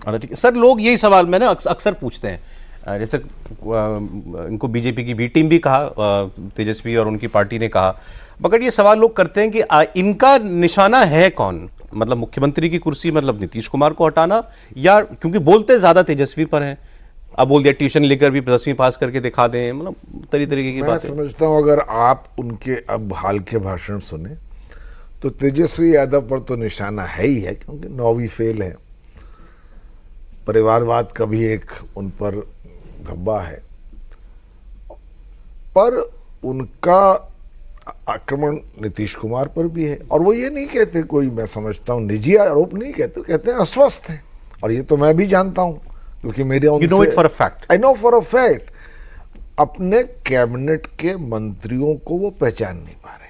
ठीक है सर, लोग यही सवाल मैंने अक्सर पूछते हैं, जैसे इनको बीजेपी की बी टीम भी कहा, तेजस्वी और उनकी पार्टी ने कहा, मगर ये सवाल लोग करते हैं कि इनका निशाना है कौन? मतलब मुख्यमंत्री की कुर्सी, मतलब नीतीश कुमार को हटाना, या क्योंकि बोलते ज्यादा तेजस्वी पर हैं, अब बोल दिया ट्यूशन लेकर भी 10वीं पास करके दिखा दें, मतलब तरीके की बात है। मैं समझता हूं अगर आप उनके अब हाल के भाषण सुने तो तेजस्वी यादव पर तो निशाना है ही है, क्योंकि 9वीं फेल है, परिवारवाद का भी एक उन पर धब्बा है, पर उनका आक्रमण नीतीश कुमार पर भी है। और वो ये नहीं कहते, कोई मैं समझता हूं निजी आरोप नहीं कहते, कहते हैं अस्वस्थ हैं, और ये तो मैं भी जानता हूं क्योंकि मेरे You know it for a fact. I know for a fact अपने कैबिनेट के मंत्रियों को वो पहचान नहीं पा रहे।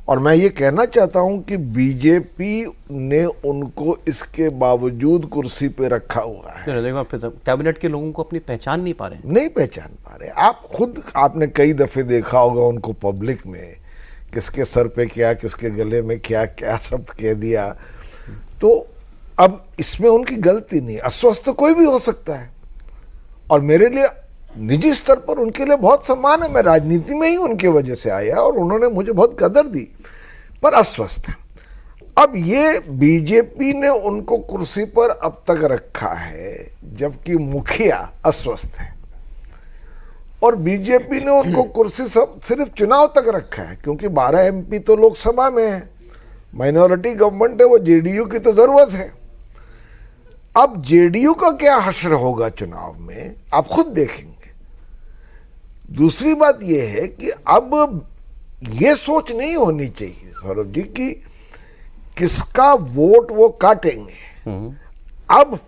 और मैं ये कहना चाहता हूं कि बीजेपी ने उनको इसके बावजूद कुर्सी पे रखा हुआ है। कैबिनेट के लोगों को अपनी पहचान नहीं पा रहे हैं, नहीं पहचान पा रहे। आप खुद, आपने कई दफे देखा होगा उनको पब्लिक में, किसके सर पे क्या, किसके गले में क्या क्या शब्द कह दिया। तो अब इसमें उनकी गलती नहीं, अस्वस्थ कोई भी हो सकता है, और मेरे लिए निजी स्तर पर उनके लिए बहुत सम्मान है। मैं राजनीति में ही उनके वजह से आया और उन्होंने मुझे बहुत कदर दी, पर अस्वस्थ है। अब ये बीजेपी ने उनको कुर्सी पर अब तक रखा है जबकि मुखिया अस्वस्थ है, और बीजेपी ने उनको कुर्सी सब सिर्फ चुनाव तक रखा है, क्योंकि 12 एमपी तो लोकसभा में है, माइनॉरिटी गवर्नमेंट है, वो जेडीयू की तो जरूरत है। अब जेडीयू का क्या हश्र होगा चुनाव में, आप खुद देखेंगे। दूसरी बात यह है कि अब ये सोच नहीं होनी चाहिए सौरभ जी कि किसका वोट वो काटेंगे। अब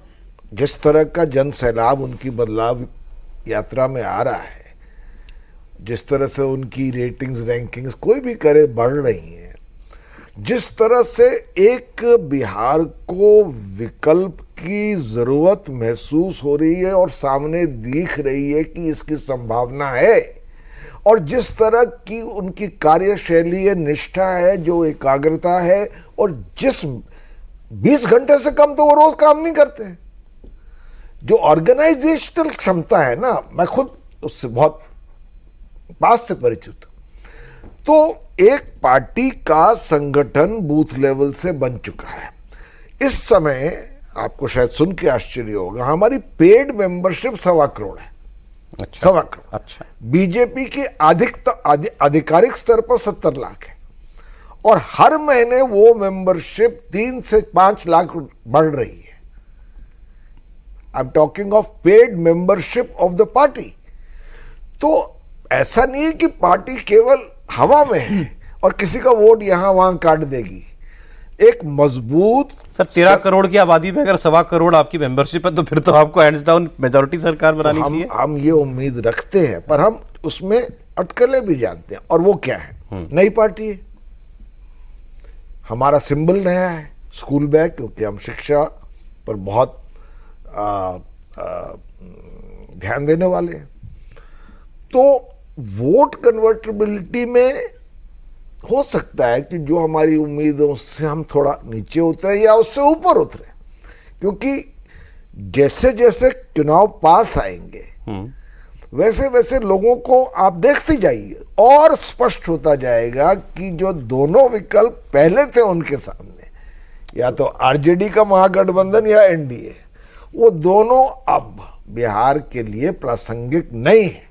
जिस तरह का जन सैलाब उनकी बदलाव यात्रा में आ रहा है, जिस तरह से उनकी रेटिंग्स रैंकिंग्स कोई भी करे बढ़ रही हैं, जिस तरह से एक बिहार को विकल्प की जरूरत महसूस हो रही है और सामने दिख रही है कि इसकी संभावना है, और जिस तरह की उनकी कार्यशैली है, निष्ठा है, जो एकाग्रता है, और जिस 20 घंटे से कम तो वो रोज काम नहीं करते, जो ऑर्गेनाइजेशनल क्षमता है ना, मैं खुद उससे बहुत पास से परिचित हूं। तो एक पार्टी का संगठन बूथ लेवल से बन चुका है। इस समय आपको शायद सुन के आश्चर्य होगा, हमारी पेड मेंबरशिप 1.25 करोड़ है। अच्छा, 1.25 करोड़। अच्छा। बीजेपी के आधिकारिक स्तर पर 70 लाख है, और हर महीने वो मेंबरशिप 3 से 5 लाख बढ़ रही है। I am talking of paid membership of the party. तो ऐसा नहीं है कि पार्टी केवल हवा में है और किसी का वोट यहां वहां काट देगी। एक मजबूत, सर 13 करोड़ की आबादी में अगर 1.25 करोड़ आपकी मेंबरशिप है, तो फिर तो आपको हैंड्स डाउन मेजॉरिटी सरकार बनानी चाहिए। हम ये उम्मीद रखते हैं, पर हम उसमें अटकलें भी जानते हैं, और वो क्या है, नई पार्टी है, हमारा सिंबल नया है, स्कूल बैग, क्योंकि हम शिक्षा पर बहुत ध्यान देने वाले हैं। तो वोट कन्वर्टेबिलिटी में हो सकता है कि जो हमारी उम्मीद है उससे हम थोड़ा नीचे उतरे या उससे ऊपर उतरे, क्योंकि जैसे जैसे चुनाव पास आएंगे वैसे वैसे लोगों को आप देखते जाइए और स्पष्ट होता जाएगा कि जो दोनों विकल्प पहले थे उनके सामने, या तो आरजेडी का महागठबंधन या एनडीए, वो दोनों अब बिहार के लिए प्रासंगिक नहीं है।